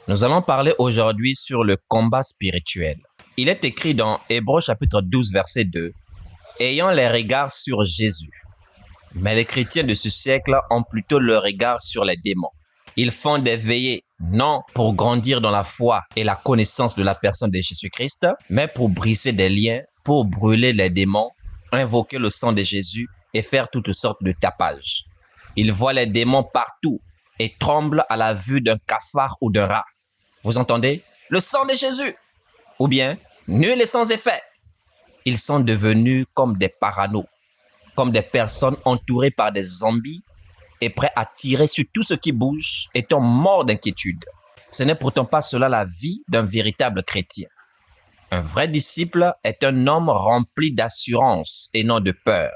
Nous allons parler aujourd'hui sur le combat spirituel. Il est écrit dans Hébreux chapitre 12 verset 2, « Ayant les regards sur Jésus. » Mais les chrétiens de ce siècle ont plutôt le regard sur les démons. Ils font des veillées, non pour grandir dans la foi et la connaissance de la personne de Jésus-Christ, mais pour briser des liens, pour brûler les démons, invoquer le sang de Jésus et faire toutes sortes de tapages. Ils voient les démons partout et tremblent à la vue d'un cafard ou d'un rat. Vous entendez? Le sang de Jésus! Ou bien, nul et sans effet. Ils sont devenus comme des paranos, comme des personnes entourées par des zombies et prêts à tirer sur tout ce qui bouge, étant morts d'inquiétude. Ce n'est pourtant pas cela la vie d'un véritable chrétien. Un vrai disciple est un homme rempli d'assurance et non de peur.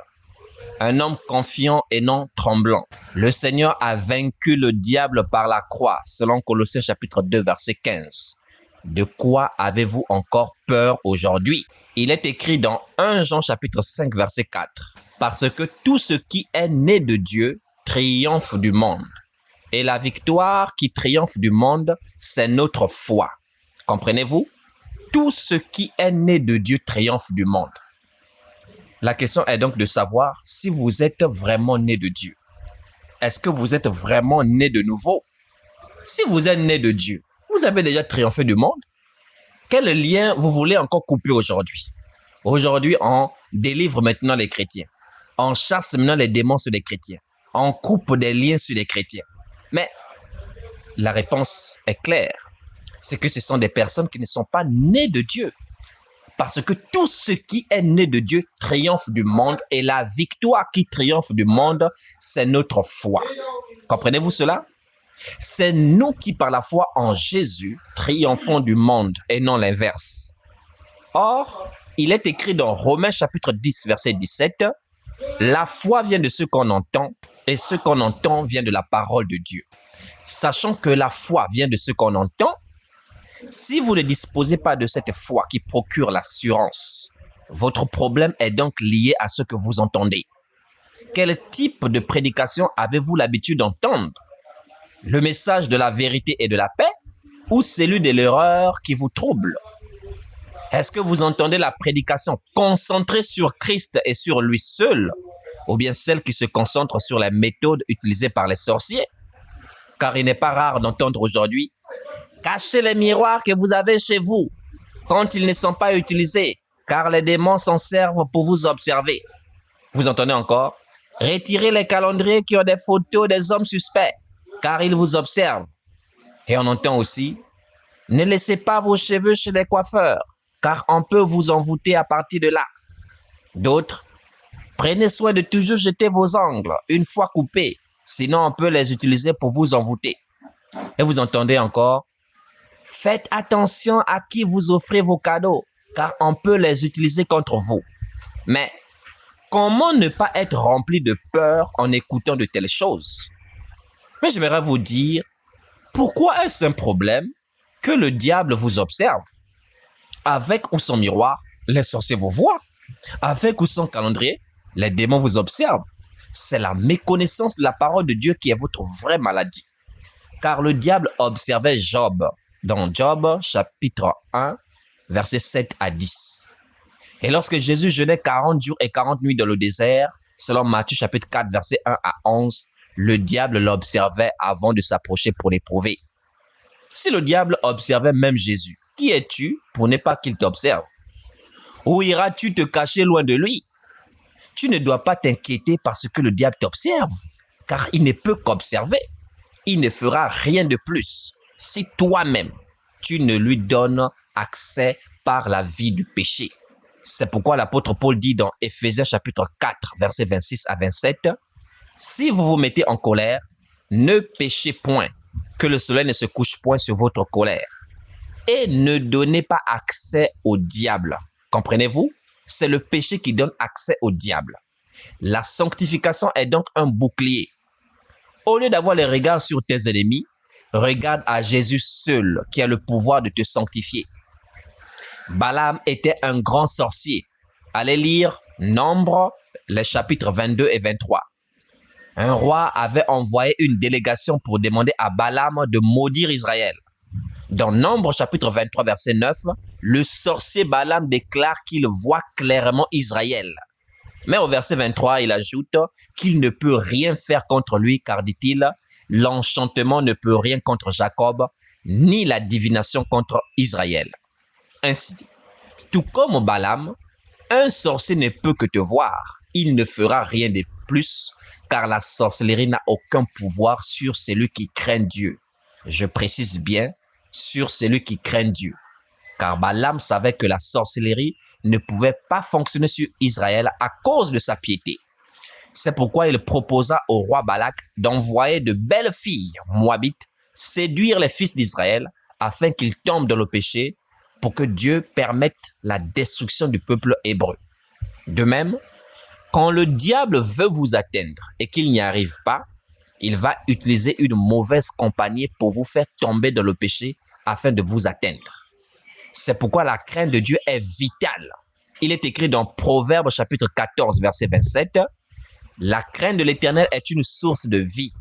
Un homme confiant et non tremblant. Le Seigneur a vaincu le diable par la croix, selon Colossiens chapitre 2, verset 15. De quoi avez-vous encore peur aujourd'hui? Il est écrit dans 1 Jean chapitre 5, verset 4. Parce que tout ce qui est né de Dieu triomphe du monde. Et la victoire qui triomphe du monde, c'est notre foi. Comprenez-vous? Tout ce qui est né de Dieu triomphe du monde. La question est donc de savoir si vous êtes vraiment né de Dieu. Est-ce que vous êtes vraiment né de nouveau? Si vous êtes né de Dieu, vous avez déjà triomphé du monde? Quel lien vous voulez encore couper aujourd'hui? Aujourd'hui, on délivre maintenant les chrétiens. On chasse maintenant les démons sur les chrétiens. On coupe des liens sur les chrétiens. Mais la réponse est claire. C'est que ce sont des personnes qui ne sont pas nées de Dieu. Parce que tout ce qui est né de Dieu triomphe du monde et la victoire qui triomphe du monde, c'est notre foi. Comprenez-vous cela? C'est nous qui, par la foi en Jésus, triomphons du monde et non l'inverse. Or, il est écrit dans Romains chapitre 10, verset 17, « La foi vient de ce qu'on entend et ce qu'on entend vient de la parole de Dieu. » Sachant que la foi vient de ce qu'on entend, si vous ne disposez pas de cette foi qui procure l'assurance, votre problème est donc lié à ce que vous entendez. Quel type de prédication avez-vous l'habitude d'entendre? Le message de la vérité et de la paix ou celui de l'erreur qui vous trouble? Est-ce que vous entendez la prédication concentrée sur Christ et sur lui seul, ou bien celle qui se concentre sur les méthodes utilisées par les sorciers? Car il n'est pas rare d'entendre aujourd'hui: cachez les miroirs que vous avez chez vous quand ils ne sont pas utilisés, car les démons s'en servent pour vous observer. Vous entendez encore? Retirez les calendriers qui ont des photos des hommes suspects, car ils vous observent. Et on entend aussi: ne laissez pas vos cheveux chez les coiffeurs, car on peut vous envoûter à partir de là. D'autres: prenez soin de toujours jeter vos ongles une fois coupés, sinon on peut les utiliser pour vous envoûter. Et vous entendez encore: faites attention à qui vous offrez vos cadeaux, car on peut les utiliser contre vous. Mais comment ne pas être rempli de peur en écoutant de telles choses? Mais j'aimerais vous dire, pourquoi est-ce un problème que le diable vous observe? Avec ou sans miroir, les sorciers vous voient. Avec ou sans calendrier, les démons vous observent. C'est la méconnaissance de la parole de Dieu qui est votre vraie maladie. Car le diable observait Job dans Job chapitre 1, versets 7 à 10. Et lorsque Jésus jeûnait 40 jours et 40 nuits dans le désert, selon Matthieu chapitre 4, versets 1 à 11, le diable l'observait avant de s'approcher pour l'éprouver. Si le diable observait même Jésus, qui es-tu pour ne pas qu'il t'observe? Où iras-tu te cacher loin de lui? Tu ne dois pas t'inquiéter parce que le diable t'observe, car il ne peut qu'observer. Il ne fera rien de plus si toi-même, tu ne lui donnes accès par la vie du péché. C'est pourquoi l'apôtre Paul dit dans Éphésiens chapitre 4, versets 26 à 27, « Si vous vous mettez en colère, ne péchez point, que le soleil ne se couche point sur votre colère. Et ne donnez pas accès au diable. » Comprenez-vous? C'est le péché qui donne accès au diable. La sanctification est donc un bouclier. Au lieu d'avoir les regards sur tes ennemis, regarde à Jésus seul qui a le pouvoir de te sanctifier. Balaam était un grand sorcier. Allez lire Nombre, les chapitres 22 et 23. Un roi avait envoyé une délégation pour demander à Balaam de maudire Israël. Dans Nombre chapitre 23 verset 9, le sorcier Balaam déclare qu'il voit clairement Israël. Mais au verset 23, il ajoute qu'il ne peut rien faire contre lui car, dit-il, l'enchantement ne peut rien contre Jacob, ni la divination contre Israël. Ainsi, tout comme Balaam, un sorcier ne peut que te voir. Il ne fera rien de plus car la sorcellerie n'a aucun pouvoir sur celui qui craint Dieu. Je précise bien, sur celui qui craint Dieu. Car Balaam savait que la sorcellerie ne pouvait pas fonctionner sur Israël à cause de sa piété. C'est pourquoi il proposa au roi Balak d'envoyer de belles filles moabites séduire les fils d'Israël afin qu'ils tombent dans le péché pour que Dieu permette la destruction du peuple hébreu. De même, quand le diable veut vous atteindre et qu'il n'y arrive pas, il va utiliser une mauvaise compagnie pour vous faire tomber dans le péché afin de vous atteindre. C'est pourquoi la crainte de Dieu est vitale. Il est écrit dans Proverbes chapitre 14 verset 27, « La crainte de l'Éternel est une source de vie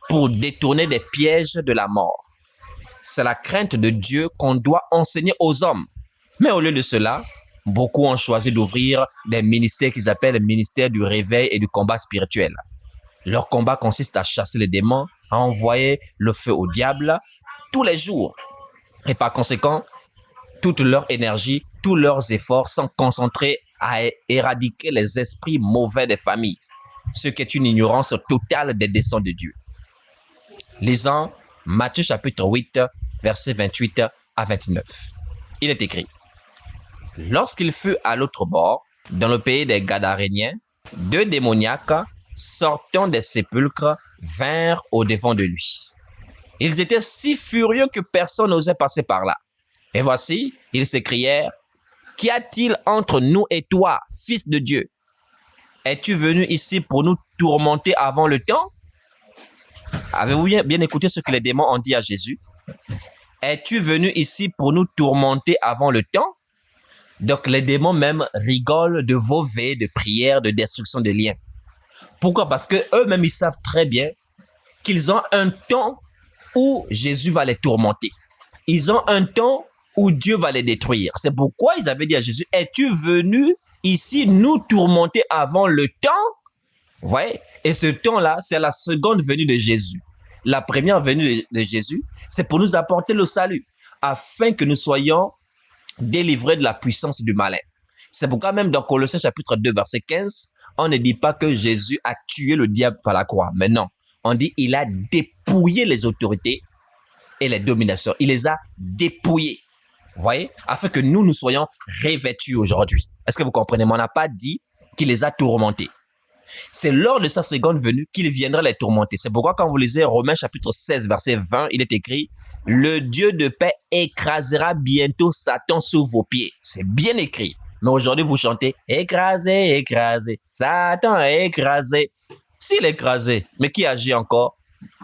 pour détourner des pièges de la mort. » C'est la crainte de Dieu qu'on doit enseigner aux hommes. Mais au lieu de cela, beaucoup ont choisi d'ouvrir des ministères qu'ils appellent les ministères du réveil et du combat spirituel. Leur combat consiste à chasser les démons, à envoyer le feu au diable tous les jours. Et par conséquent, toute leur énergie, tous leurs efforts sont concentrés à éradiquer les esprits mauvais des familles, ce qui est une ignorance totale des desseins de Dieu. Lisons Matthieu chapitre 8, versets 28 à 29. Il est écrit, « Lorsqu'il fut à l'autre bord, dans le pays des Gadaréniens, 2 démoniaques sortant des sépulcres vinrent au-devant de lui. Ils étaient si furieux que personne n'osait passer par là. Et voici, ils s'écrièrent, « Qu'y a-t-il entre nous et toi, fils de Dieu? Es-tu venu ici pour nous tourmenter avant le temps? » Avez-vous bien écouté ce que les démons ont dit à Jésus? « Es-tu venu ici pour nous tourmenter avant le temps? » Donc les démons même rigolent de vos veillées de prière, de destruction de liens. Pourquoi? Parce que eux-mêmes, ils savent très bien qu'ils ont un temps où Jésus va les tourmenter. Ils ont un temps où Dieu va les détruire. C'est pourquoi ils avaient dit à Jésus, « Es-tu venu ici nous tourmenter avant le temps? » Vous voyez? Et ce temps-là, c'est la seconde venue de Jésus. La première venue de Jésus, c'est pour nous apporter le salut, afin que nous soyons délivrés de la puissance du malin. C'est pourquoi même dans Colossiens chapitre 2, verset 15, on ne dit pas que Jésus a tué le diable par la croix. Mais non, on dit il a dépouillé les autorités et les dominations. Il les a dépouillés. Vous voyez? Afin que nous soyons revêtus aujourd'hui. Est-ce que vous comprenez? Mais on n'a pas dit qu'il les a tourmentés. C'est lors de sa seconde venue qu'il viendra les tourmenter. C'est pourquoi quand vous lisez Romains chapitre 16, verset 20, il est écrit « Le Dieu de paix écrasera bientôt Satan sous vos pieds. » C'est bien écrit. Mais aujourd'hui, vous chantez « Écrasé, écrasé, Satan est écrasé. » S'il est écrasé, mais qui agit encore?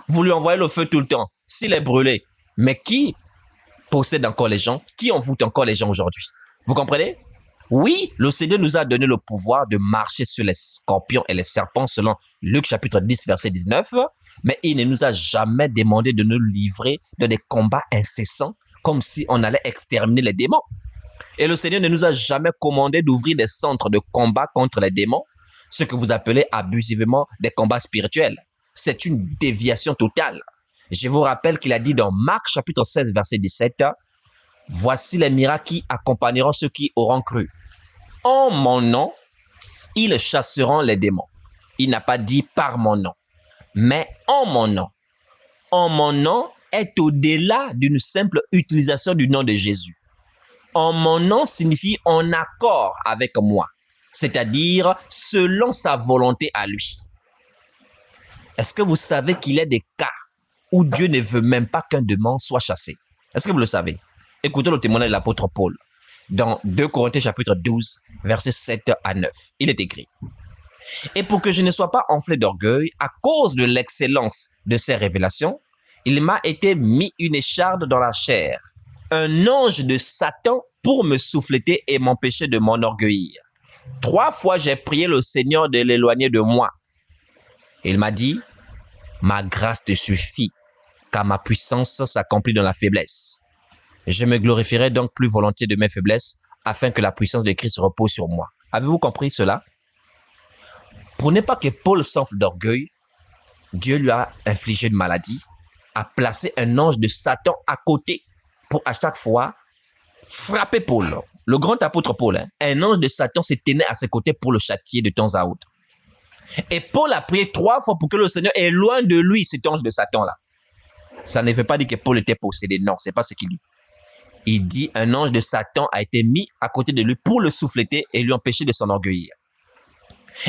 Vous lui envoyez le feu tout le temps. S'il est brûlé, mais qui possède encore les gens? Qui envoûte encore les gens aujourd'hui? Vous comprenez? Oui, le Seigneur nous a donné le pouvoir de marcher sur les scorpions et les serpents selon Luc chapitre 10 verset 19, mais il ne nous a jamais demandé de nous livrer dans des combats incessants comme si on allait exterminer les démons. Et le Seigneur ne nous a jamais commandé d'ouvrir des centres de combat contre les démons, ce que vous appelez abusivement des combats spirituels. C'est une déviation totale. Je vous rappelle qu'il a dit dans Marc chapitre 16 verset 17, « Voici les miracles qui accompagneront ceux qui auront cru. En mon nom, ils chasseront les démons. » Il n'a pas dit par mon nom, mais en mon nom. En mon nom est au-delà d'une simple utilisation du nom de Jésus. En mon nom signifie en accord avec moi, c'est-à-dire selon sa volonté à lui. Est-ce que vous savez qu'il y a des cas où Dieu ne veut même pas qu'un démon soit chassé? Est-ce que vous le savez? Écoutez le témoignage de l'apôtre Paul dans 2 Corinthiens chapitre 12, versets 7 à 9. Il est écrit, « Et pour que je ne sois pas enflé d'orgueil, à cause de l'excellence de ces révélations, il m'a été mis une écharde dans la chair, un ange de Satan pour me souffleter et m'empêcher de m'enorgueillir. 3 fois j'ai prié le Seigneur de l'éloigner de moi. Il m'a dit, « Ma grâce te suffit, car ma puissance s'accomplit dans la faiblesse. » Je me glorifierai donc plus volontiers de mes faiblesses, afin que la puissance de Christ repose sur moi. Avez-vous compris cela? Pour ne pas que Paul s'enfle d'orgueil, Dieu lui a infligé une maladie, a placé un ange de Satan à côté pour à chaque fois frapper Paul. Le grand apôtre Paul, un ange de Satan se tenait à ses côtés pour le châtier de temps à autre. Et Paul a prié 3 fois pour que le Seigneur éloigne de lui cet ange de Satan-là. Ça ne veut pas dire que Paul était possédé. Non, c'est pas ce qu'il dit. Il dit un ange de Satan a été mis à côté de lui pour le souffleter et lui empêcher de s'enorgueillir.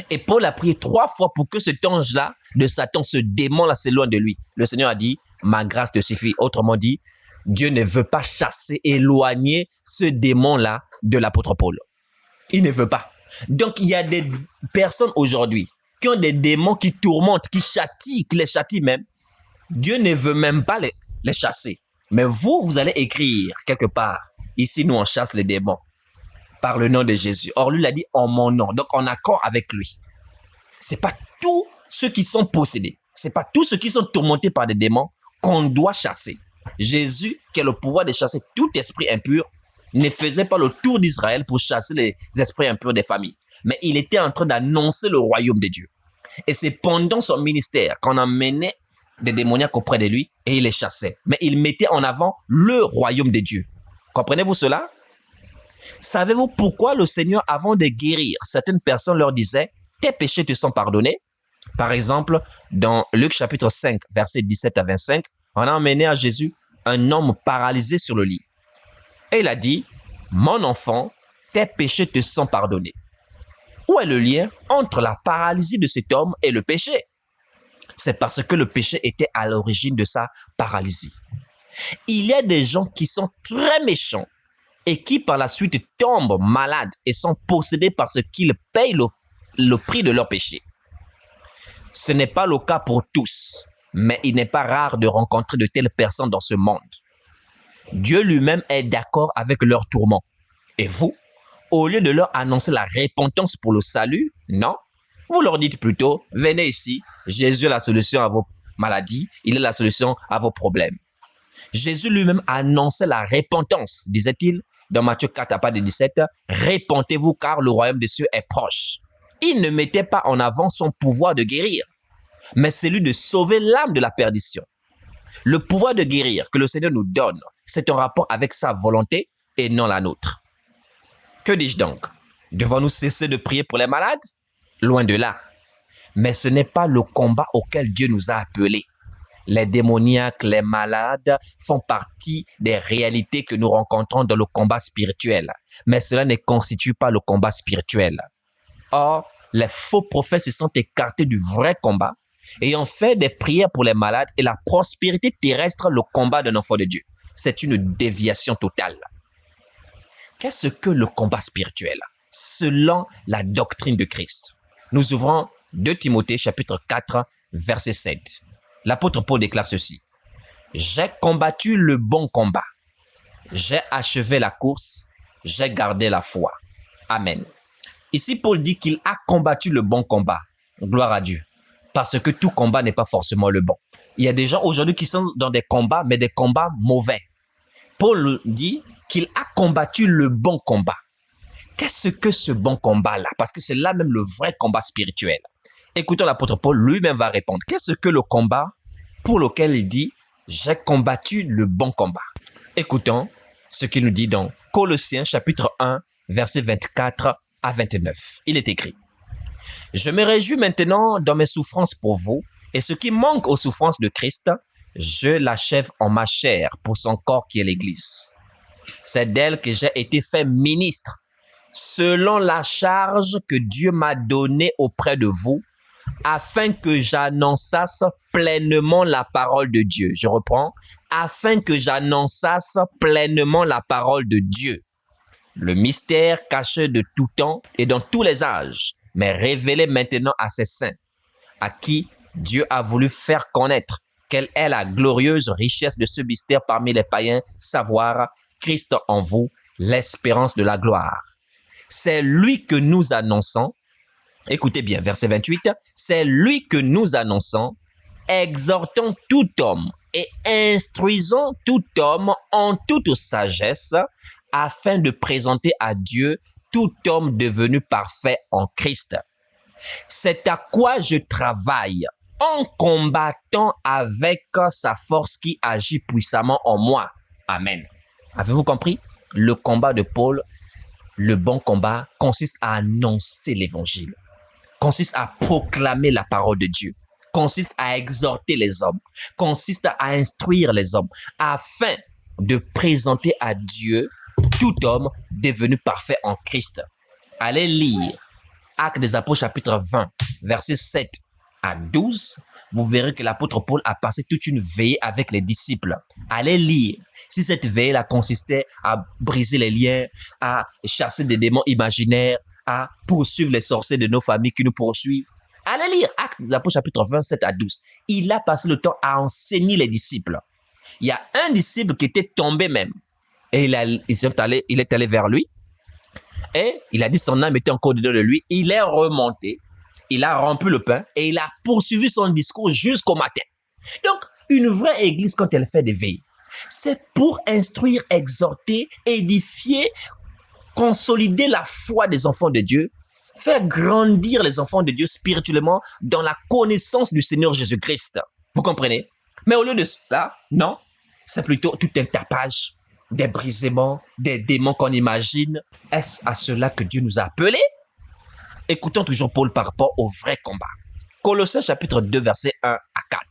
Et Paul a prié 3 fois pour que cet ange-là de Satan, ce démon-là, s'éloigne de lui. Le Seigneur a dit, ma grâce te suffit. Autrement dit, Dieu ne veut pas chasser, éloigner ce démon-là de l'apôtre Paul. Il ne veut pas. Donc, il y a des personnes aujourd'hui qui ont des démons qui tourmentent, qui châtient, qui les châtient même. Dieu ne veut même pas les chasser. Mais vous allez écrire quelque part. Ici, nous, on chasse les démons par le nom de Jésus. Or, lui, il a dit en mon nom. Donc, en accord avec lui. C'est pas tous ceux qui sont possédés. C'est pas tous ceux qui sont tourmentés par des démons qu'on doit chasser. Jésus, qui a le pouvoir de chasser tout esprit impur, ne faisait pas le tour d'Israël pour chasser les esprits impurs des familles. Mais il était en train d'annoncer le royaume de Dieu. Et c'est pendant son ministère qu'on emmenait des démoniaques auprès de lui et il les chassait. Mais il mettait en avant le royaume de Dieu. Comprenez-vous cela? Savez-vous pourquoi le Seigneur, avant de guérir, certaines personnes leur disait « Tes péchés te sont pardonnés » ? Par exemple, dans Luc chapitre 5, versets 17 à 25, on a emmené à Jésus un homme paralysé sur le lit. Et il a dit « Mon enfant, tes péchés te sont pardonnés ». Où est le lien entre la paralysie de cet homme et le péché? C'est parce que le péché était à l'origine de sa paralysie. Il y a des gens qui sont très méchants et qui par la suite tombent malades et sont possédés parce qu'ils payent le prix de leur péché. Ce n'est pas le cas pour tous, mais il n'est pas rare de rencontrer de telles personnes dans ce monde. Dieu lui-même est d'accord avec leurs tourments. Et vous, au lieu de leur annoncer la repentance pour le salut, non, vous leur dites plutôt, venez ici, Jésus est la solution à vos maladies, il est la solution à vos problèmes. Jésus lui-même annonçait la repentance, disait-il, dans Matthieu 4 à partir de 17, repentez-vous car le royaume des cieux est proche. Il ne mettait pas en avant son pouvoir de guérir, mais celui de sauver l'âme de la perdition. Le pouvoir de guérir que le Seigneur nous donne, c'est en rapport avec sa volonté et non la nôtre. Que dis-je donc? Devons-nous cesser de prier pour les malades? Loin de là. Mais ce n'est pas le combat auquel Dieu nous a appelés. Les démoniaques, les malades font partie des réalités que nous rencontrons dans le combat spirituel. Mais cela ne constitue pas le combat spirituel. Or, les faux prophètes se sont écartés du vrai combat et ont fait des prières pour les malades et la prospérité terrestre, le combat d'un enfant de Dieu. C'est une déviation totale. Qu'est-ce que le combat spirituel? Selon la doctrine de Christ. Nous ouvrons 2 Timothée chapitre 4, verset 7. L'apôtre Paul déclare ceci. « J'ai combattu le bon combat. J'ai achevé la course. J'ai gardé la foi. » Amen. Ici, Paul dit qu'il a combattu le bon combat. Gloire à Dieu. Parce que tout combat n'est pas forcément le bon. Il y a des gens aujourd'hui qui sont dans des combats, mais des combats mauvais. Paul dit qu'il a combattu le bon combat. Qu'est-ce que ce bon combat-là? Parce que c'est là même le vrai combat spirituel. Écoutons l'apôtre Paul, lui-même va répondre. Qu'est-ce que le combat pour lequel il dit « J'ai combattu le bon combat ». Écoutons ce qu'il nous dit dans Colossiens chapitre 1, versets 24 à 29. Il est écrit « Je me réjouis maintenant dans mes souffrances pour vous, et ce qui manque aux souffrances de Christ, je l'achève en ma chair pour son corps qui est l'Église. C'est d'elle que j'ai été fait ministre, selon la charge que Dieu m'a donnée auprès de vous, afin que j'annonçasse pleinement la parole de Dieu. Je reprends. Afin que j'annonçasse pleinement la parole de Dieu. Le mystère caché de tout temps et dans tous les âges, mais révélé maintenant à ses saints, à qui Dieu a voulu faire connaître quelle est la glorieuse richesse de ce mystère parmi les païens, savoir Christ en vous, l'espérance de la gloire. C'est lui que nous annonçons. Écoutez bien, verset 28, c'est lui que nous annonçons, exhortant tout homme et instruisons tout homme en toute sagesse afin de présenter à Dieu tout homme devenu parfait en Christ. C'est à quoi je travaille en combattant avec sa force qui agit puissamment en moi. Amen. Avez-vous compris? Le combat de Paul, le bon combat, consiste à annoncer l'évangile, consiste à proclamer la parole de Dieu, consiste à exhorter les hommes, consiste à instruire les hommes, afin de présenter à Dieu tout homme devenu parfait en Christ. Allez lire Actes des Apôtres chapitre 20, versets 7 à 12. Vous verrez que l'apôtre Paul a passé toute une veillée avec les disciples. Allez lire. Si cette veillée-là consistait à briser les liens, à chasser des démons imaginaires, à poursuivre les sorciers de nos familles qui nous poursuivent. Allez lire Actes des Apôtres chapitre 27 à 12. Il a passé le temps à enseigner les disciples. Il y a un disciple qui était tombé même. Et il est allé vers lui. Et il a dit son âme était encore dedans de lui. Il est remonté. Il a rompu le pain et il a poursuivi son discours jusqu'au matin. Donc, une vraie église, quand elle fait des veilles, c'est pour instruire, exhorter, édifier, consolider la foi des enfants de Dieu, faire grandir les enfants de Dieu spirituellement dans la connaissance du Seigneur Jésus-Christ. Vous comprenez? Mais au lieu de cela, non, c'est plutôt tout un tapage, des brisements, des démons qu'on imagine. Est-ce à cela que Dieu nous a appelés? Écoutons toujours Paul par rapport au vrai combat. Colossiens chapitre 2, versets 1 à 4.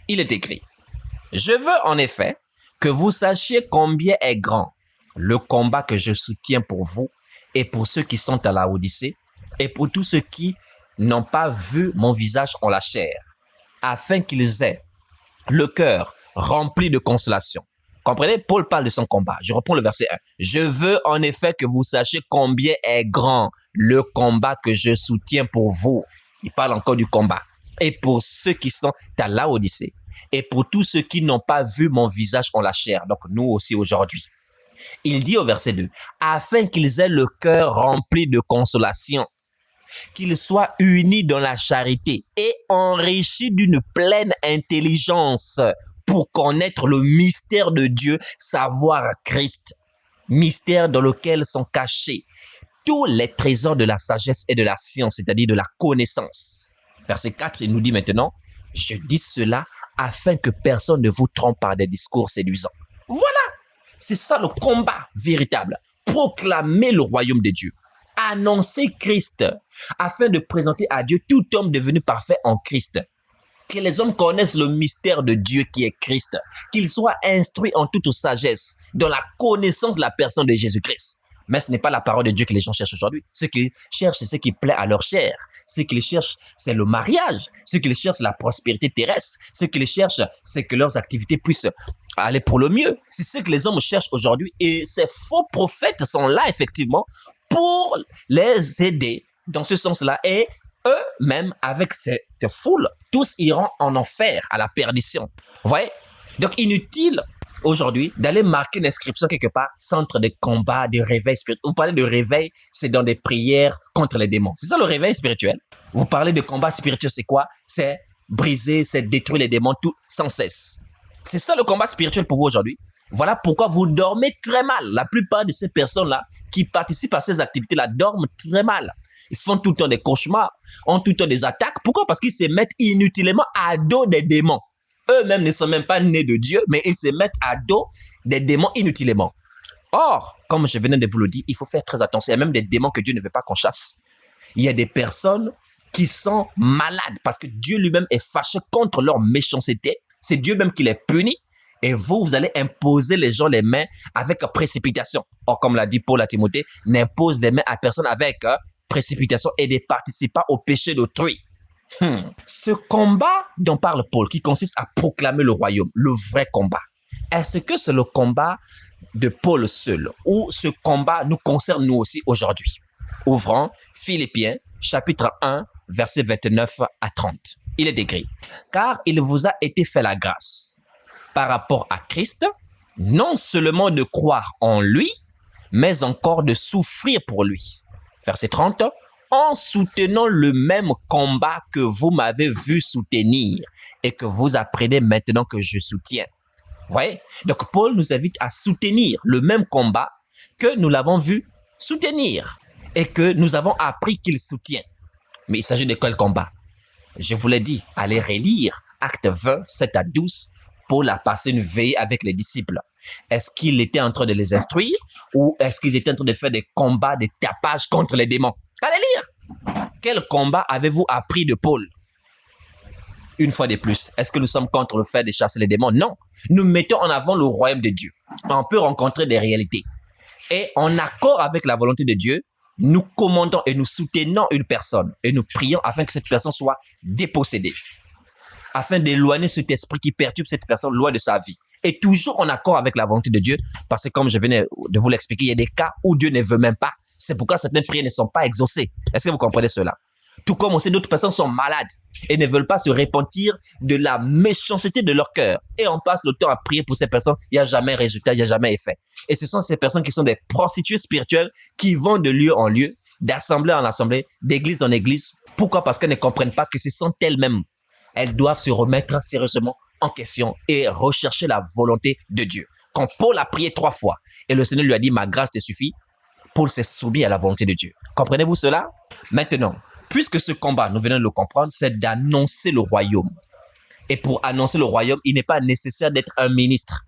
Il est écrit: « Je veux en effet que vous sachiez combien est grand le combat que je soutiens pour vous et pour ceux qui sont à la Odyssée et pour tous ceux qui n'ont pas vu mon visage en la chair, afin qu'ils aient le cœur rempli de consolation. » Comprenez, Paul parle de son combat. Je reprends le verset 1. « Je veux en effet que vous sachiez combien est grand le combat que je soutiens pour vous. » Il parle encore du combat. « Et pour ceux qui sont à la Odyssée et pour tous ceux qui n'ont pas vu mon visage en la chair. » Donc nous aussi aujourd'hui. Il dit au verset 2. « Afin qu'ils aient le cœur rempli de consolation, qu'ils soient unis dans la charité et enrichis d'une pleine intelligence pour connaître le mystère de Dieu, savoir Christ, mystère dans lequel sont cachés tous les trésors de la sagesse et de la science, c'est-à-dire de la connaissance. » Verset 4, il nous dit maintenant, « Je dis cela afin que personne ne vous trompe par des discours séduisants. » Voilà, c'est ça le combat véritable. Proclamer le royaume de Dieu. Annoncer Christ afin de présenter à Dieu tout homme devenu parfait en Christ. Que les hommes connaissent le mystère de Dieu qui est Christ. Qu'ils soient instruits en toute sagesse dans la connaissance de la personne de Jésus-Christ. Mais ce n'est pas la parole de Dieu que les gens cherchent aujourd'hui. Ce qu'ils cherchent, c'est ce qui plaît à leur chair. Ce qu'ils cherchent, c'est le mariage. Ce qu'ils cherchent, c'est la prospérité terrestre. Ce qu'ils cherchent, c'est que leurs activités puissent aller pour le mieux. C'est ce que les hommes cherchent aujourd'hui. Et ces faux prophètes sont là, effectivement, pour les aider dans ce sens-là. Et eux-mêmes, avec cette foule, tous iront en enfer, à la perdition. Vous voyez? Donc, inutile aujourd'hui d'aller marquer une inscription quelque part, centre de combat, de réveil spirituel. Vous parlez de réveil, c'est dans des prières contre les démons. C'est ça le réveil spirituel. Vous parlez de combat spirituel, c'est quoi? C'est briser, c'est détruire les démons tout sans cesse. C'est ça le combat spirituel pour vous aujourd'hui. Voilà pourquoi vous dormez très mal. La plupart de ces personnes-là qui participent à ces activités-là dorment très mal. Ils font tout le temps des cauchemars, ont tout le temps des attaques. Pourquoi? Parce qu'ils se mettent inutilement à dos des démons. Eux-mêmes ne sont même pas nés de Dieu, mais ils se mettent à dos des démons inutilement. Or, comme je venais de vous le dire, il faut faire très attention. Il y a même des démons que Dieu ne veut pas qu'on chasse. Il y a des personnes qui sont malades parce que Dieu lui-même est fâché contre leur méchanceté. C'est Dieu même qui les punit. Et vous allez imposer les gens les mains avec précipitation. Or, comme l'a dit Paul à Timothée, n'impose les mains à personne avec précipitation et ne participe pas au péché d'autrui. Ce combat dont parle Paul, qui consiste à proclamer le royaume, le vrai combat, est-ce que c'est le combat de Paul seul ou ce combat nous concerne nous aussi aujourd'hui? Ouvrons Philippiens chapitre 1, versets 29 à 30. Il est écrit: « Car il vous a été fait la grâce par rapport à Christ, non seulement de croire en lui, mais encore de souffrir pour lui. » Verset 30. en soutenant le même combat que vous m'avez vu soutenir et que vous apprenez maintenant que je soutiens. Vous voyez? Donc, Paul nous invite à soutenir le même combat que nous l'avons vu soutenir et que nous avons appris qu'il soutient. Mais il s'agit de quel combat? Je vous l'ai dit, allez relire Acte 20, 7 à 12. Paul a passé une veille avec les disciples. Est-ce qu'il était en train de les instruire ou est-ce qu'ils étaient en train de faire des combats, des tapages contre les démons? Allez lire! Quel combat avez-vous appris de Paul? Une fois de plus, est-ce que nous sommes contre le fait de chasser les démons? Non. Nous mettons en avant le royaume de Dieu. On peut rencontrer des réalités. Et en accord avec la volonté de Dieu, nous commandons et nous soutenons une personne et nous prions afin que cette personne soit dépossédée, afin d'éloigner cet esprit qui perturbe cette personne loin de sa vie. Et toujours en accord avec la volonté de Dieu, parce que comme je venais de vous l'expliquer, il y a des cas où Dieu ne veut même pas. C'est pourquoi certaines prières ne sont pas exaucées. Est-ce que vous comprenez cela? Tout comme aussi d'autres personnes sont malades et ne veulent pas se repentir de la méchanceté de leur cœur. Et on passe le temps à prier pour ces personnes, il n'y a jamais résultat, il n'y a jamais effet. Et ce sont ces personnes qui sont des prostituées spirituelles qui vont de lieu en lieu, d'assemblée en assemblée, d'église en église. Pourquoi? Parce qu'elles ne comprennent pas que ce sont elles-mêmes. Elles doivent se remettre sérieusement en question et rechercher la volonté de Dieu. Quand Paul a prié 3 fois et le Seigneur lui a dit « Ma grâce te suffit », Paul s'est soumis à la volonté de Dieu. Comprenez-vous cela? Maintenant, puisque ce combat, nous venons de le comprendre, c'est d'annoncer le royaume. Et pour annoncer le royaume, il n'est pas nécessaire d'être un ministre.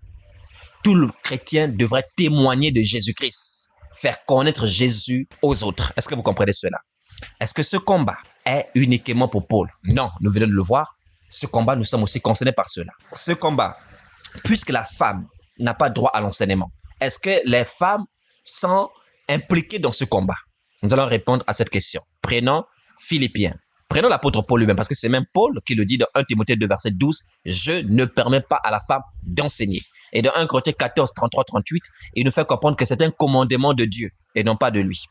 Tout le chrétien devrait témoigner de Jésus-Christ, faire connaître Jésus aux autres. Est-ce que vous comprenez cela? Est-ce que ce combat est uniquement pour Paul? Non, nous venons de le voir. Ce combat, nous sommes aussi concernés par cela. Ce combat, puisque la femme n'a pas droit à l'enseignement, est-ce que les femmes sont impliquées dans ce combat? Nous allons répondre à cette question. Prenons Philippiens. Prenons l'apôtre Paul lui-même, parce que c'est même Paul qui le dit dans 1 Timothée 2, verset 12, « Je ne permets pas à la femme d'enseigner ». Et dans 1 Corinthiens 14, 33, 38, il nous fait comprendre que c'est un commandement de Dieu et non pas de lui.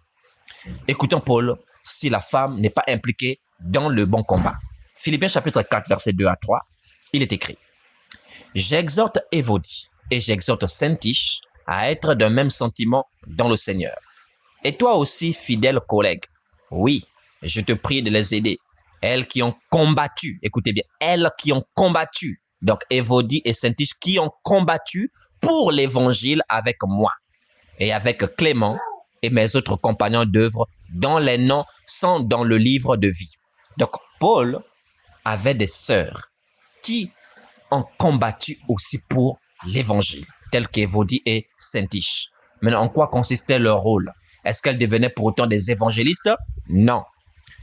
Écoutons Paul, si la femme n'est pas impliquée dans le bon combat. Philippiens chapitre 4, verset 2 à 3, il est écrit « J'exhorte Évodie et j'exhorte Syntyche à être d'un même sentiment dans le Seigneur. Et toi aussi, fidèle collègue, oui, je te prie de les aider. Elles qui ont combattu, écoutez bien, elles qui ont combattu, donc Évodie et Syntyche qui ont combattu pour l'évangile avec moi et avec Clément et mes autres compagnons d'œuvre dont les noms sont dans le livre de vie. » Donc, Paul avait des sœurs qui ont combattu aussi pour l'évangile, telles qu'Évodie et Syntyche. Maintenant, en quoi consistait leur rôle? Est-ce qu'elles devenaient pour autant des évangélistes? Non.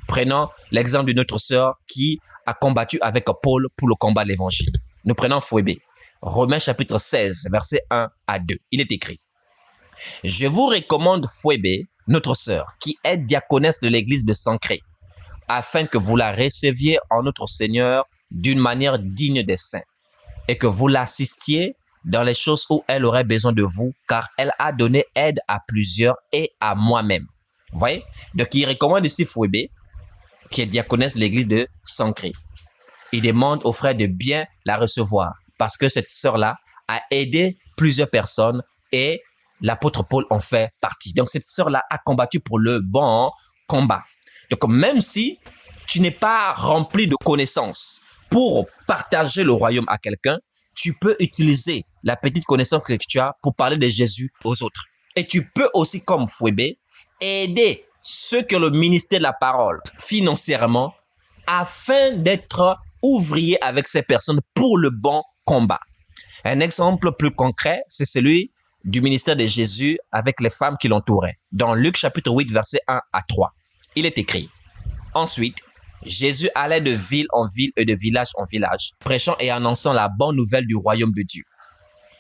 Prenons l'exemple d'une autre sœur qui a combattu avec Paul pour le combat de l'évangile. Nous prenons Phoébé. Romains chapitre 16, versets 1 à 2. Il est écrit « Je vous recommande Phoébé, notre sœur, qui est diaconesse de l'église de Sancré, afin que vous la receviez en notre Seigneur d'une manière digne des saints, et que vous l'assistiez dans les choses où elle aurait besoin de vous, car elle a donné aide à plusieurs et à moi-même. » Vous voyez? Donc, il recommande ici Phoébé, qui est diaconesse de l'église de Sancré. Il demande aux frères de bien la recevoir, parce que cette sœur-là a aidé plusieurs personnes et l'apôtre Paul en fait partie. Donc, cette sœur-là a combattu pour le bon combat. Donc, même si tu n'es pas rempli de connaissances pour partager le royaume à quelqu'un, tu peux utiliser la petite connaissance que tu as pour parler de Jésus aux autres. Et tu peux aussi, comme Phoébé, aider ceux qui ont le ministère de la parole financièrement afin d'être ouvriers avec ces personnes pour le bon combat. Un exemple plus concret, c'est celui du ministère de Jésus avec les femmes qui l'entouraient. Dans Luc chapitre 8, versets 1 à 3, il est écrit « Ensuite, Jésus allait de ville en ville et de village en village, prêchant et annonçant la bonne nouvelle du royaume de Dieu.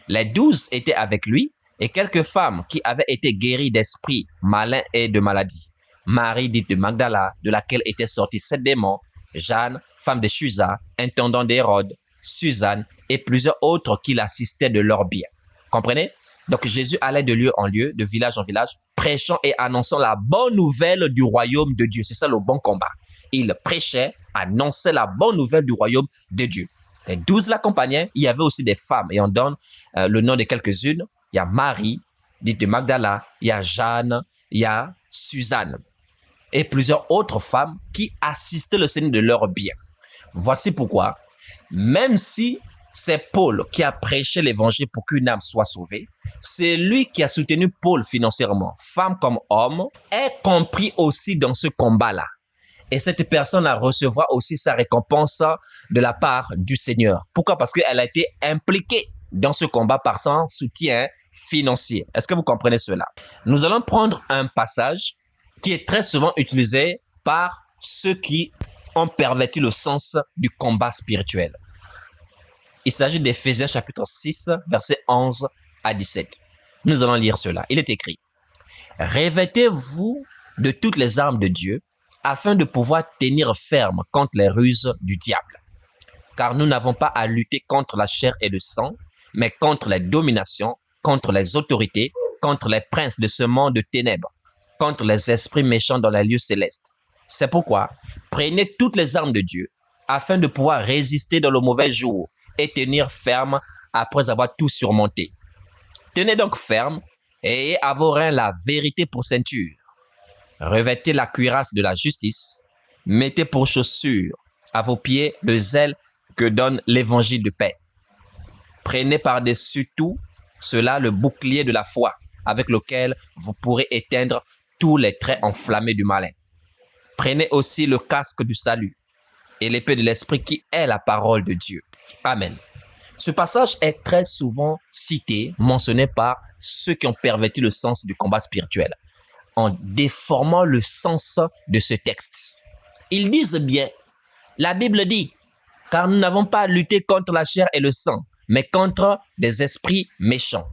Les 12 étaient avec lui et quelques femmes qui avaient été guéries d'esprits malins et de maladies. Marie dite de Magdala, de laquelle étaient sortis 7 démons, Jeanne, femme de Chuza, intendant d'Hérode, Suzanne et plusieurs autres qui l'assistaient de leurs biens. Comprenez? Donc Jésus allait de lieu en lieu, de village en village, prêchant et annonçant la bonne nouvelle du royaume de Dieu. C'est ça le bon combat. Il prêchait, annonçait la bonne nouvelle du royaume de Dieu. Les 12 l'accompagnaient. Il y avait aussi des femmes, et on donne le nom de quelques-unes. Il y a Marie, dite de Magdala, il y a Jeanne, il y a Suzanne. et plusieurs autres femmes qui assistaient le Seigneur de leurs biens. Voici pourquoi, même si c'est Paul qui a prêché l'évangile pour qu'une âme soit sauvée, c'est lui qui a soutenu Paul financièrement, femme comme homme, est compris aussi dans ce combat-là. Et cette personne recevra aussi sa récompense de la part du Seigneur. Pourquoi? Parce qu'elle a été impliquée dans ce combat par son soutien financier. Est-ce que vous comprenez cela? Nous allons prendre un passage qui est très souvent utilisé par ceux qui ont perverti le sens du combat spirituel. Il s'agit d'Éphésiens chapitre 6, versets 11 à 17. Nous allons lire cela. Il est écrit: « Revêtez-vous de toutes les armes de Dieu, afin de pouvoir tenir ferme contre les ruses du diable. Car nous n'avons pas à lutter contre la chair et le sang, mais contre les dominations, contre les autorités, contre les princes de ce monde de ténèbres, contre les esprits méchants dans les lieux célestes. C'est pourquoi, prenez toutes les armes de Dieu, afin de pouvoir résister dans le mauvais jour et tenir ferme après avoir tout surmonté. Tenez donc ferme et ayez à vos reins la vérité pour ceinture. Revêtez la cuirasse de la justice, mettez pour chaussure à vos pieds le zèle que donne l'évangile de paix. Prenez par-dessus tout cela le bouclier de la foi, avec lequel vous pourrez éteindre tous les traits enflammés du malin. Prenez aussi le casque du salut et l'épée de l'esprit qui est la parole de Dieu. Amen. Ce passage est très souvent cité, mentionné par ceux qui ont perverti le sens du combat spirituel, en déformant le sens de ce texte. Ils disent bien, la Bible dit, car nous n'avons pas à lutter contre la chair et le sang, mais contre des esprits méchants.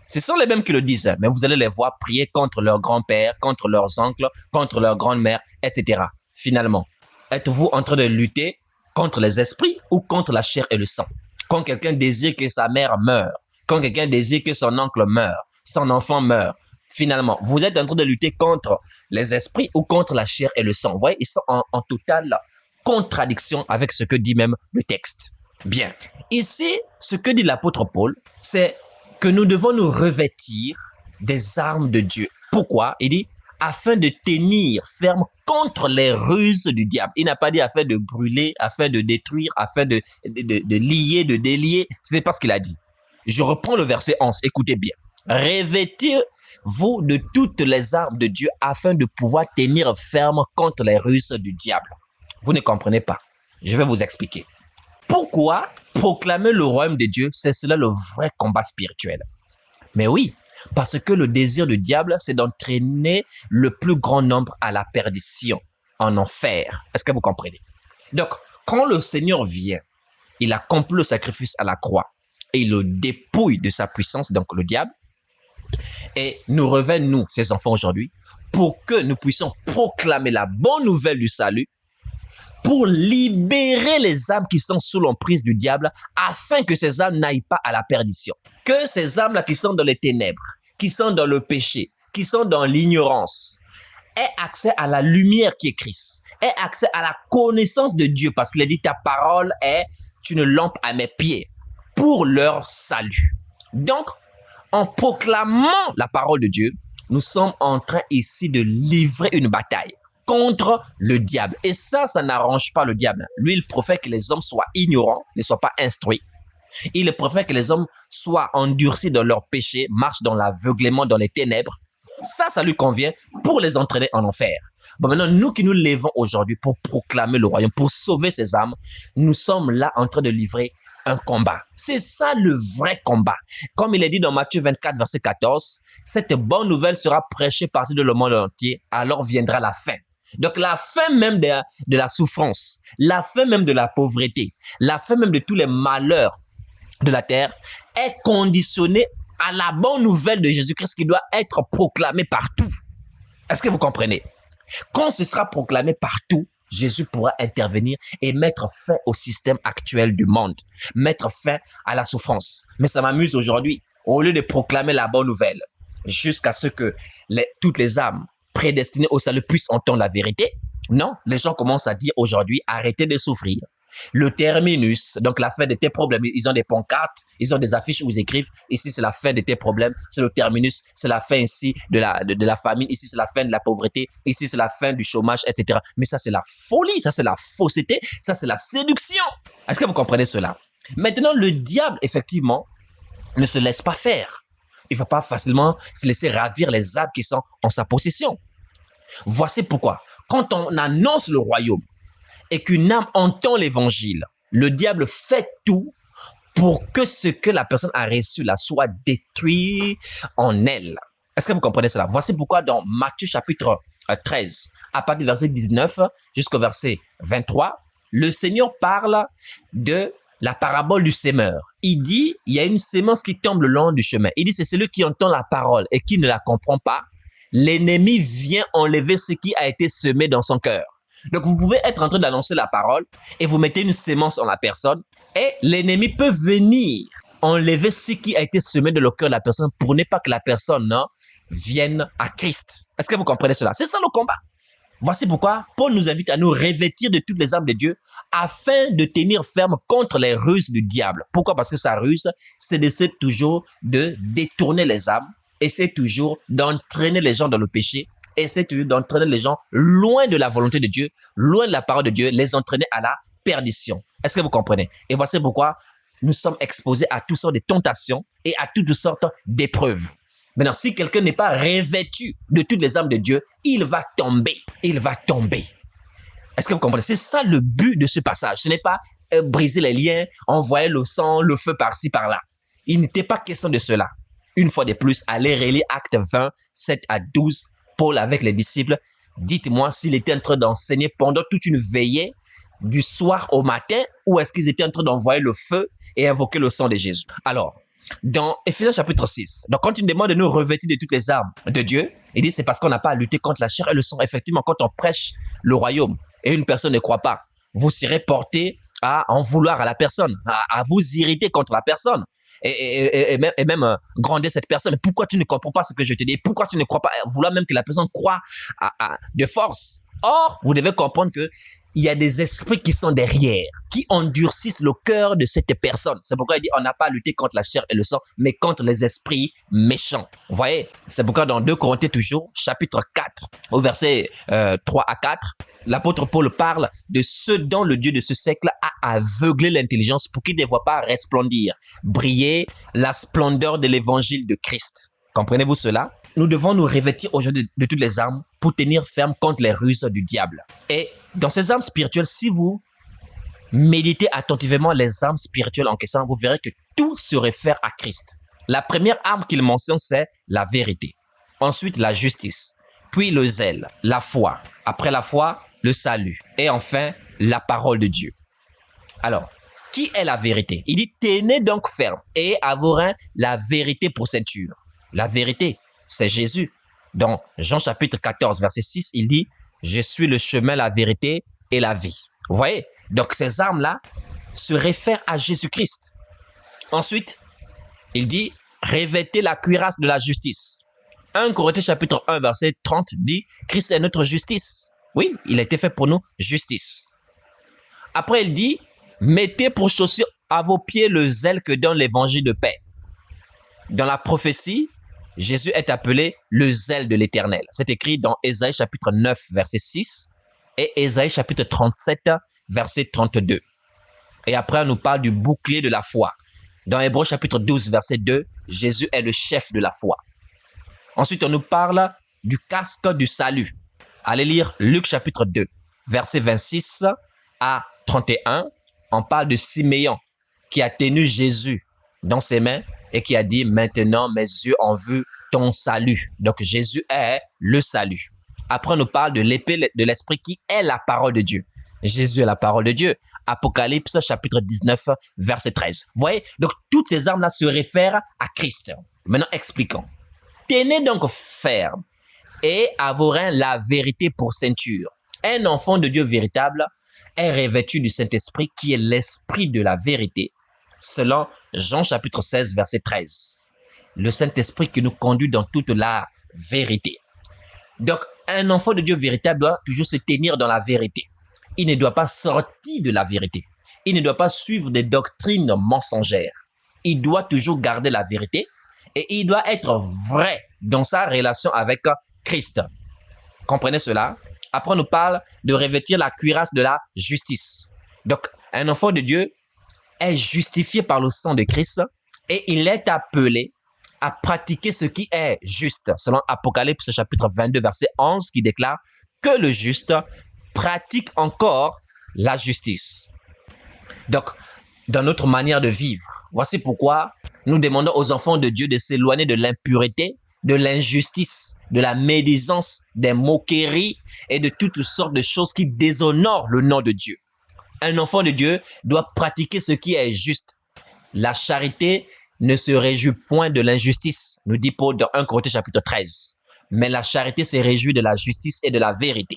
Ce sont les mêmes qui le disent, mais vous allez les voir prier contre leurs grands-pères, contre leurs oncles, contre leurs grandes-mères, etc. Finalement, êtes-vous en train de lutter contre les esprits ou contre la chair et le sang? Quand quelqu'un désire que sa mère meure, quand quelqu'un désire que son oncle meure, son enfant meure, finalement, vous êtes en train de lutter contre les esprits ou contre la chair et le sang. Vous voyez, ils sont en totale contradiction avec ce que dit même le texte. Bien. Ici, ce que dit l'apôtre Paul, c'est que nous devons nous revêtir des armes de Dieu. Pourquoi? Il dit, afin de tenir ferme contre les ruses du diable. Il n'a pas dit afin de brûler, afin de détruire, afin de lier, de délier. Ce n'est pas ce qu'il a dit. Je reprends le verset 11. Écoutez bien. Revêtez-vous de toutes les armes de Dieu afin de pouvoir tenir ferme contre les ruses du diable. Vous ne comprenez pas. Je vais vous expliquer. Pourquoi proclamer le royaume de Dieu, c'est cela le vrai combat spirituel? Mais oui, parce que le désir du diable, c'est d'entraîner le plus grand nombre à la perdition, en enfer. Est-ce que vous comprenez? Donc, quand le Seigneur vient, il accomplit le sacrifice à la croix et il le dépouille de sa puissance, donc le diable, et nous revient, nous, ses enfants aujourd'hui, pour que nous puissions proclamer la bonne nouvelle du salut, pour libérer les âmes qui sont sous l'emprise du diable, afin que ces âmes n'aillent pas à la perdition. Que ces âmes-là qui sont dans les ténèbres, qui sont dans le péché, qui sont dans l'ignorance, aient accès à la lumière qui est Christ, aient accès à la connaissance de Dieu, parce qu'il a dit, ta parole est une lampe à mes pieds, pour leur salut. Donc, en proclamant la parole de Dieu, nous sommes en train ici de livrer une bataille contre le diable. Et ça n'arrange pas le diable. Lui, il préfère que les hommes soient ignorants, ne soient pas instruits. Il préfère que les hommes soient endurcis dans leur péché, marchent dans l'aveuglement, dans les ténèbres. Ça lui convient pour les entraîner en enfer. Bon, maintenant, nous qui nous levons aujourd'hui pour proclamer le royaume, pour sauver ces âmes, nous sommes là en train de livrer un combat. C'est ça le vrai combat. Comme il est dit dans Matthieu 24, verset 14, cette bonne nouvelle sera prêchée partout dans le monde entier, alors viendra la fin. Donc la fin même de la souffrance, la fin même de la pauvreté, la fin même de tous les malheurs de la terre est conditionnée à la bonne nouvelle de Jésus-Christ qui doit être proclamée partout. Est-ce que vous comprenez? Quand ce sera proclamé partout, Jésus pourra intervenir et mettre fin au système actuel du monde, mettre fin à la souffrance. Mais ça m'amuse aujourd'hui, au lieu de proclamer la bonne nouvelle, jusqu'à ce que toutes les âmes prédestinées au salut puissent entendre la vérité, non, les gens commencent à dire aujourd'hui, arrêtez de souffrir, Le terminus, donc la fin de tes problèmes. Ils ont des pancartes, ils ont des affiches où ils écrivent, ici c'est la fin de tes problèmes, c'est le terminus, c'est la fin ici de la famine, ici c'est la fin de la pauvreté, ici c'est la fin du chômage, etc. Mais ça c'est la folie, ça c'est la fausseté, ça c'est la séduction. Est-ce que vous comprenez cela? Maintenant, le diable, effectivement, ne se laisse pas faire. Il ne va pas facilement se laisser ravir les âmes qui sont en sa possession. Voici pourquoi, quand on annonce le royaume et qu'une âme entend l'évangile, le diable fait tout pour que ce que la personne a reçu là soit détruit en elle. Est-ce que vous comprenez cela? Voici pourquoi dans Matthieu chapitre 13, à partir du verset 19 jusqu'au verset 23, le Seigneur parle de la parabole du semeur. Il dit, il y a une sémence qui tombe le long du chemin. Il dit, c'est celui qui entend la parole et qui ne la comprend pas. L'ennemi vient enlever ce qui a été semé dans son cœur. Donc, vous pouvez être en train d'annoncer la parole et vous mettez une sémence en la personne et l'ennemi peut venir enlever ce qui a été semé dans le cœur de la personne pour ne pas que la personne vienne à Christ. Est-ce que vous comprenez cela? C'est ça le combat. Voici pourquoi Paul nous invite à nous revêtir de toutes les armes de Dieu afin de tenir ferme contre les ruses du diable. Pourquoi? Parce que sa ruse, c'est d'essayer toujours de détourner les âmes, essayer toujours d'entraîner les gens dans le péché, essayer toujours d'entraîner les gens loin de la volonté de Dieu, loin de la parole de Dieu, les entraîner à la perdition. Est-ce que vous comprenez? Et voici pourquoi nous sommes exposés à toutes sortes de tentations et à toutes sortes d'épreuves. Maintenant, si quelqu'un n'est pas revêtu de toutes les armes de Dieu, il va tomber. Il va tomber. Est-ce que vous comprenez? C'est ça le but de ce passage. Ce n'est pas briser les liens, envoyer le sang, le feu par-ci, par-là. Il n'était pas question de cela. Une fois de plus, allez relire Actes 20, 7 à 12, Paul avec les disciples. Dites-moi s'il était en train d'enseigner pendant toute une veillée, du soir au matin, ou est-ce qu'ils étaient en train d'envoyer le feu et invoquer le sang de Jésus? Alors, dans Éphésiens chapitre 6, donc quand il nous demande de nous revêtir de toutes les armes de Dieu, il dit c'est parce qu'on n'a pas à lutter contre la chair et le sang. Effectivement, quand on prêche le royaume et une personne ne croit pas, vous serez porté à en vouloir à la personne, à vous irriter contre la personne et même gronder cette personne. Pourquoi tu ne comprends pas ce que je te dis? Pourquoi tu ne crois pas? Vouloir même que la personne croie de force. Or, vous devez comprendre que il y a des esprits qui sont derrière, qui endurcissent le cœur de cette personne. C'est pourquoi il dit, on n'a pas à lutter contre la chair et le sang, mais contre les esprits méchants. Vous voyez? C'est pourquoi dans 2 Corinthiens toujours, chapitre 4, au verset 3 à 4, l'apôtre Paul parle de ceux dont le Dieu de ce siècle a aveuglé l'intelligence pour qu'ils ne voient pas resplendir, briller la splendeur de l'évangile de Christ. Comprenez-vous cela? Nous devons nous revêtir aujourd'hui de toutes les armes pour tenir ferme contre les ruses du diable. Et dans ces armes spirituelles, si vous méditez attentivement les armes spirituelles en question, vous verrez que tout se réfère à Christ. La première arme qu'il mentionne, c'est la vérité. Ensuite, la justice. Puis le zèle, la foi. Après la foi, le salut. Et enfin, la parole de Dieu. Alors, qui est la vérité? Il dit, tenez donc ferme et avouez la vérité pour ceinture. La vérité, c'est Jésus. Dans Jean chapitre 14, verset 6, il dit, je suis le chemin, la vérité et la vie. Vous voyez? Donc, ces armes-là se réfèrent à Jésus-Christ. Ensuite, il dit, revêtez la cuirasse de la justice. 1 Corinthiens chapitre 1, verset 30 dit, Christ est notre justice. Oui, il a été fait pour nous justice. Après, il dit, mettez pour chaussure à vos pieds le zèle que donne l'évangile de paix. Dans la prophétie, Jésus est appelé le zèle de l'Éternel. C'est écrit dans Ésaïe chapitre 9, verset 6 et Ésaïe chapitre 37, verset 32. Et après, on nous parle du bouclier de la foi. Dans Hébreux chapitre 12, verset 2, Jésus est le chef de la foi. Ensuite, on nous parle du casque du salut. Allez lire Luc chapitre 2, verset 26 à 31. On parle de Siméon qui a tenu Jésus dans ses mains et qui a dit, maintenant mes yeux ont vu ton salut. Donc Jésus est le salut. Après, on nous parle de l'épée de l'esprit qui est la parole de Dieu. Jésus est la parole de Dieu. Apocalypse chapitre 19, verset 13. Vous voyez? Donc toutes ces armes-là se réfèrent à Christ. Maintenant, expliquons. Tenez donc ferme et avouez la vérité pour ceinture. Un enfant de Dieu véritable est revêtu du Saint-Esprit qui est l'esprit de la vérité, selon Jean chapitre 16, verset 13. Le Saint-Esprit qui nous conduit dans toute la vérité. Donc, un enfant de Dieu véritable doit toujours se tenir dans la vérité. Il ne doit pas sortir de la vérité. il ne doit pas suivre des doctrines mensongères. Il doit toujours garder la vérité et il doit être vrai dans sa relation avec Christ. Comprenez cela? Après, on nous parle de revêtir la cuirasse de la justice. Donc, un enfant de Dieu est justifié par le sang de Christ et il est appelé à pratiquer ce qui est juste, selon Apocalypse chapitre 22, verset 11, qui déclare que le juste pratique encore la justice. Donc, dans notre manière de vivre, voici pourquoi nous demandons aux enfants de Dieu de s'éloigner de l'impureté, de l'injustice, de la médisance, des moqueries et de toutes sortes de choses qui déshonorent le nom de Dieu. Un enfant de Dieu doit pratiquer ce qui est juste. La charité ne se réjouit point de l'injustice, nous dit Paul dans 1 Corinthiens chapitre 13. Mais la charité se réjouit de la justice et de la vérité.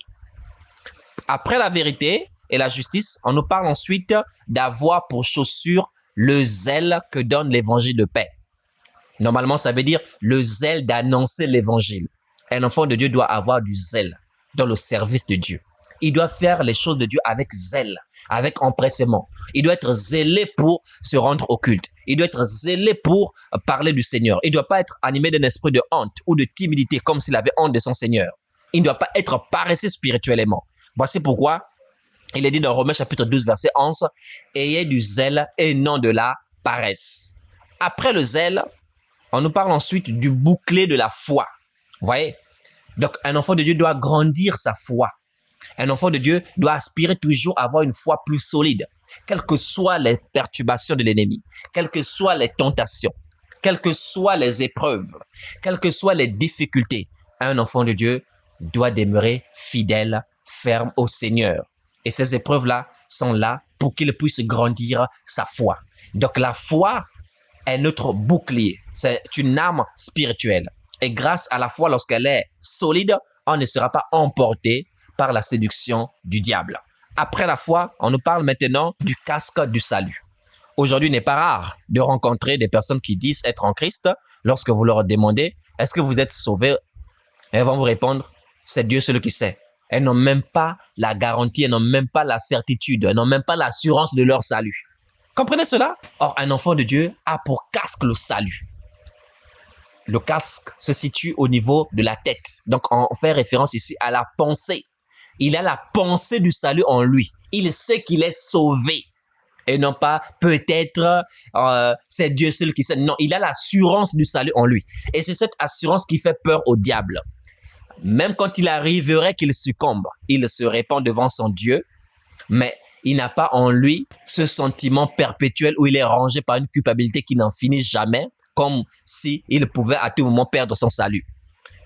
Après la vérité et la justice, on nous parle ensuite d'avoir pour chaussure le zèle que donne l'évangile de paix. Normalement, ça veut dire le zèle d'annoncer l'évangile. Un enfant de Dieu doit avoir du zèle dans le service de Dieu. Il doit faire les choses de Dieu avec zèle, avec empressement. Il doit être zélé pour se rendre au culte. Il doit être zélé pour parler du Seigneur. Il ne doit pas être animé d'un esprit de honte ou de timidité comme s'il avait honte de son Seigneur. Il ne doit pas être paresseux spirituellement. Voici pourquoi il est dit dans Romains chapitre 12, verset 11, « Ayez du zèle et non de la paresse. » Après le zèle, on nous parle ensuite du bouclier de la foi. Vous voyez? Donc, un enfant de Dieu doit grandir sa foi. Un enfant de Dieu doit aspirer toujours à avoir une foi plus solide, quelles que soient les perturbations de l'ennemi, quelles que soient les tentations, quelles que soient les épreuves, quelles que soient les difficultés. Un enfant de Dieu doit demeurer fidèle, ferme au Seigneur. Et ces épreuves-là sont là pour qu'il puisse grandir sa foi. Donc la foi est notre bouclier. C'est une arme spirituelle. Et grâce à la foi, lorsqu'elle est solide, on ne sera pas emporté par la séduction du diable. Après la foi, on nous parle maintenant du casque du salut. Aujourd'hui, il n'est pas rare de rencontrer des personnes qui disent être en Christ. Lorsque vous leur demandez, est-ce que vous êtes sauvés? Elles vont vous répondre, c'est Dieu seul qui sait. Elles n'ont même pas la garantie, elles n'ont même pas la certitude, elles n'ont même pas l'assurance de leur salut. Comprenez cela? Or, un enfant de Dieu a pour casque le salut. Le casque se situe au niveau de la tête. Donc, on fait référence ici à la pensée. Il a la pensée du salut en lui. Il sait qu'il est sauvé. Et non pas peut-être c'est Dieu seul qui sait. Non, il a l'assurance du salut en lui. Et c'est cette assurance qui fait peur au diable. Même quand il arriverait qu'il succombe, il se répand devant son Dieu, mais il n'a pas en lui ce sentiment perpétuel où il est rangé par une culpabilité qui n'en finit jamais, comme s'il pouvait à tout moment perdre son salut.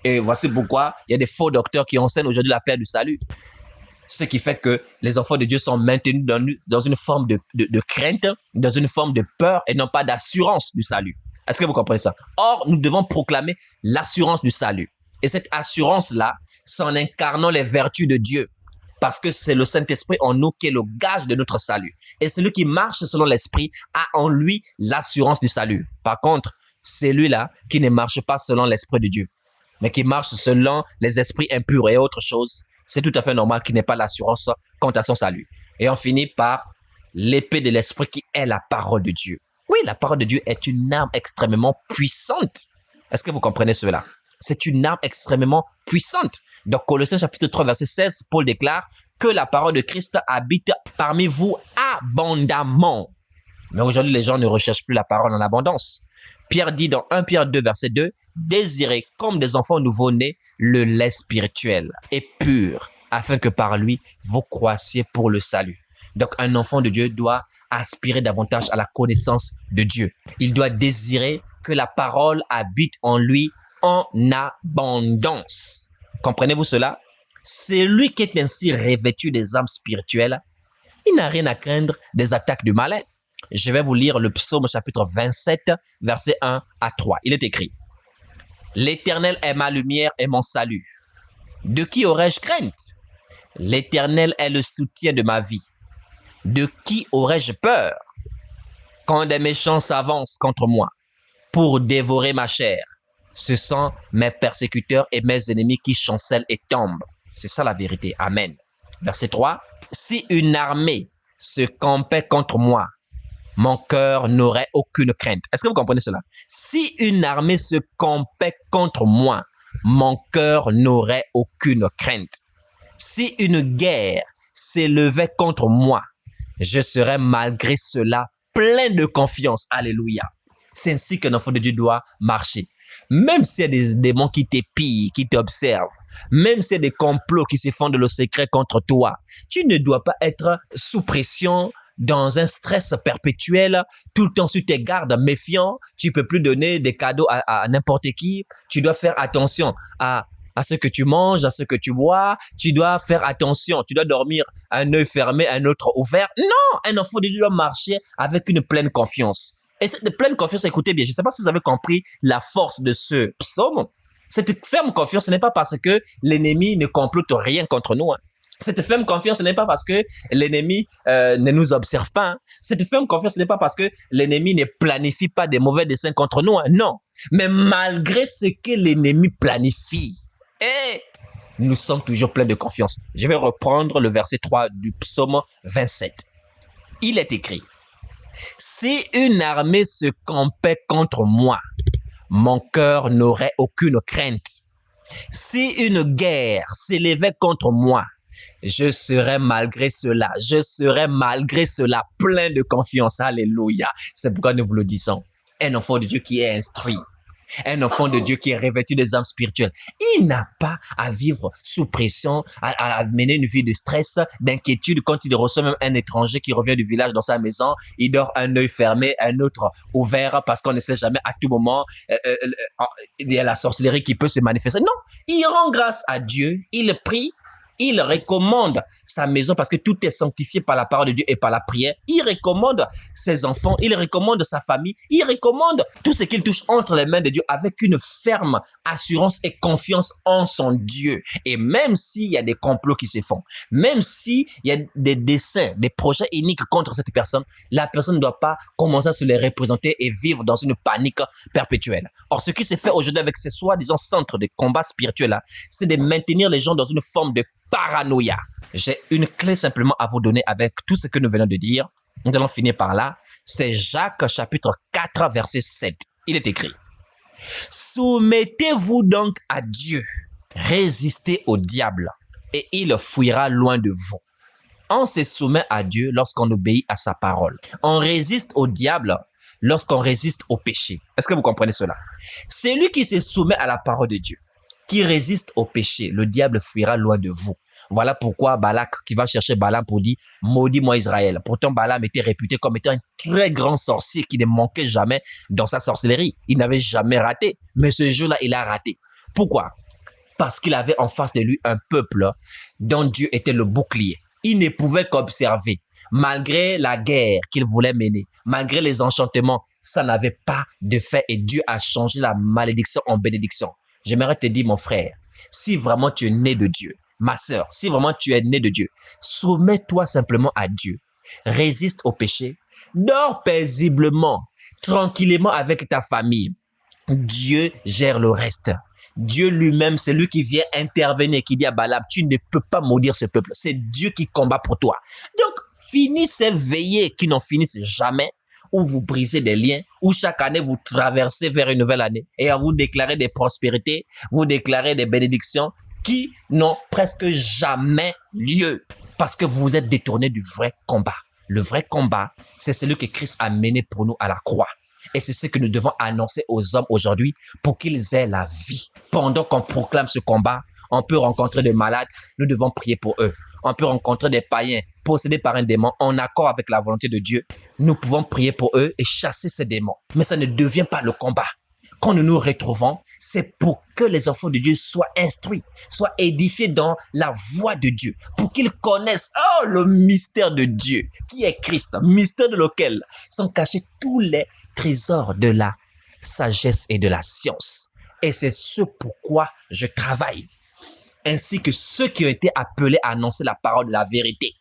Et voici pourquoi il y a des faux docteurs qui enseignent aujourd'hui la perte du salut. Ce qui fait que les enfants de Dieu sont maintenus dans une forme de crainte, dans une forme de peur et non pas d'assurance du salut. Est-ce que vous comprenez ça? Or, nous devons proclamer l'assurance du salut. Et cette assurance-là, c'est en incarnant les vertus de Dieu. Parce que c'est le Saint-Esprit en nous qui est le gage de notre salut. Et celui qui marche selon l'Esprit a en lui l'assurance du salut. Par contre, celui-là qui ne marche pas selon l'Esprit de Dieu, mais qui marche selon les esprits impurs et autres choses, c'est tout à fait normal qu'il n'ait pas l'assurance quant à son salut. Et on finit par l'épée de l'Esprit qui est la parole de Dieu. Oui, la parole de Dieu est une arme extrêmement puissante. Est-ce que vous comprenez cela? C'est une arme extrêmement puissante. Dans Colossiens chapitre 3, verset 16, Paul déclare que la parole de Christ habite parmi vous abondamment. Mais aujourd'hui, les gens ne recherchent plus la parole en abondance. Pierre dit dans 1 Pierre 2, verset 2, « Désirez comme des enfants nouveau-nés le lait spirituel et pur, afin que par lui, vous croissiez pour le salut. » Donc, un enfant de Dieu doit aspirer davantage à la connaissance de Dieu. Il doit désirer que la parole habite en lui en abondance. Comprenez-vous cela? C'est lui qui est ainsi revêtu des âmes spirituelles. Il n'a rien à craindre des attaques du malin. Je vais vous lire le psaume chapitre 27, versets 1 à 3. Il est écrit: « L'Éternel est ma lumière et mon salut. De qui aurais-je crainte? L'Éternel est le soutien de ma vie. De qui aurais-je peur? Quand des méchants s'avancent contre moi pour dévorer ma chair, ce sont mes persécuteurs et mes ennemis qui chancellent et tombent. » C'est ça la vérité. Amen. Verset 3. « Si une armée se campait contre moi, mon cœur n'aurait aucune crainte. Est-ce que vous comprenez cela? Si une armée se campait contre moi, mon cœur n'aurait aucune crainte. Si une guerre s'élevait contre moi, je serais malgré cela plein de confiance. Alléluia. C'est ainsi qu'un enfant de Dieu doit marcher. Même s'il y a des démons qui t'épient, qui t'observent, même s'il y a des complots qui se font de le secret contre toi, tu ne dois pas être sous pression, dans un stress perpétuel, tout le temps sur tes gardes, méfiant. Tu peux plus donner des cadeaux à n'importe qui. Tu dois faire attention à ce que tu manges, à ce que tu bois. Tu dois faire attention. Tu dois dormir un œil fermé, un autre ouvert. Non, un enfant de Dieu doit marcher avec une pleine confiance. Et cette pleine confiance, écoutez bien, je ne sais pas si vous avez compris la force de ce psaume. Cette ferme confiance, ce n'est pas parce que l'ennemi ne complote rien contre nous. Cette ferme confiance, ce n'est pas parce que l'ennemi ne nous observe pas. Hein. Cette ferme confiance, ce n'est pas parce que l'ennemi ne planifie pas des mauvais desseins contre nous. Hein. Non. Mais malgré ce que l'ennemi planifie, nous sommes toujours pleins de confiance. Je vais reprendre le verset 3 du psaume 27. Il est écrit, « Si une armée se campait contre moi, mon cœur n'aurait aucune crainte. Si une guerre s'élevait contre moi, je serai malgré cela plein de confiance. Alléluia. C'est pourquoi nous vous le disons. Un enfant de Dieu qui est instruit, un enfant de Dieu qui est revêtu des âmes spirituelles, il n'a pas à vivre sous pression, à mener une vie de stress, d'inquiétude quand il reçoit même un étranger qui revient du village dans sa maison. Il dort un œil fermé, un autre ouvert parce qu'on ne sait jamais à tout moment. Il y a la sorcellerie qui peut se manifester. Non, il rend grâce à Dieu, il prie. Il recommande sa maison parce que tout est sanctifié par la parole de Dieu et par la prière. Il recommande ses enfants, il recommande sa famille, il recommande tout ce qu'il touche entre les mains de Dieu avec une ferme assurance et confiance en son Dieu. Et même s'il y a des complots qui se font, même s'il y a des desseins, des projets iniques contre cette personne, la personne ne doit pas commencer à se les représenter et vivre dans une panique perpétuelle. Or, ce qui se fait aujourd'hui avec ces soi-disant centres de combat spirituel-là, c'est de maintenir les gens dans une forme de paranoïa. J'ai une clé simplement à vous donner avec tout ce que nous venons de dire. Nous allons finir par là. C'est Jacques chapitre 4 verset 7. Il est écrit, « Soumettez-vous donc à Dieu, résistez au diable et il fuira loin de vous. » On se soumet à Dieu lorsqu'on obéit à sa parole. On résiste au diable lorsqu'on résiste au péché. Est-ce que vous comprenez cela? Celui qui se soumet à la parole de Dieu, qui résiste au péché, le diable fuira loin de vous. Voilà pourquoi Balak, qui va chercher Balaam pour dire « Maudis-moi Israël ». Pourtant, Balaam était réputé comme étant un très grand sorcier qui ne manquait jamais dans sa sorcellerie. Il n'avait jamais raté. Mais ce jour-là, il a raté. Pourquoi? Parce qu'il avait en face de lui un peuple dont Dieu était le bouclier. Il ne pouvait qu'observer. Malgré la guerre qu'il voulait mener, malgré les enchantements, ça n'avait pas de fait et Dieu a changé la malédiction en bénédiction. J'aimerais te dire, mon frère, si vraiment tu es né de Dieu, ma sœur, si vraiment tu es né de Dieu, soumets-toi simplement à Dieu. Résiste au péché. Dors paisiblement, tranquillement avec ta famille. Dieu gère le reste. Dieu lui-même, c'est lui qui vient intervenir, qui dit à Balaam, tu ne peux pas maudire ce peuple. C'est Dieu qui combat pour toi. Donc, finis ces veillées qui n'en finissent jamais, où vous brisez des liens, où chaque année vous traversez vers une nouvelle année et à vous déclarer des prospérités, vous déclarez des bénédictions qui n'ont presque jamais lieu parce que vous vous êtes détourné du vrai combat. Le vrai combat, c'est celui que Christ a mené pour nous à la croix. Et c'est ce que nous devons annoncer aux hommes aujourd'hui pour qu'ils aient la vie. Pendant qu'on proclame ce combat, on peut rencontrer des malades, nous devons prier pour eux. On peut rencontrer des païens possédés par un démon en accord avec la volonté de Dieu. Nous pouvons prier pour eux et chasser ces démons. Mais ça ne devient pas le combat. Quand nous nous retrouvons, c'est pour que les enfants de Dieu soient instruits, soient édifiés dans la voie de Dieu, pour qu'ils connaissent le mystère de Dieu, qui est Christ, mystère de lequel sont cachés tous les trésors de la sagesse et de la science. Et c'est ce pourquoi je travaille, ainsi que ceux qui ont été appelés à annoncer la parole de la vérité.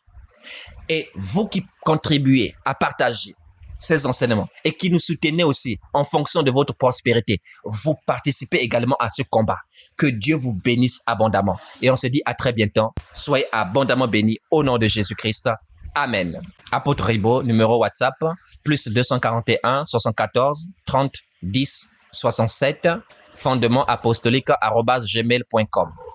Et vous qui contribuez à partager ces enseignements et qui nous soutenez aussi en fonction de votre prospérité, vous participez également à ce combat. Que Dieu vous bénisse abondamment. Et on se dit à très bientôt. Soyez abondamment bénis au nom de Jésus-Christ. Amen. Apôtre Ribo, numéro WhatsApp, plus 241 74 30 10 67, fondementapostolique@gmail.com.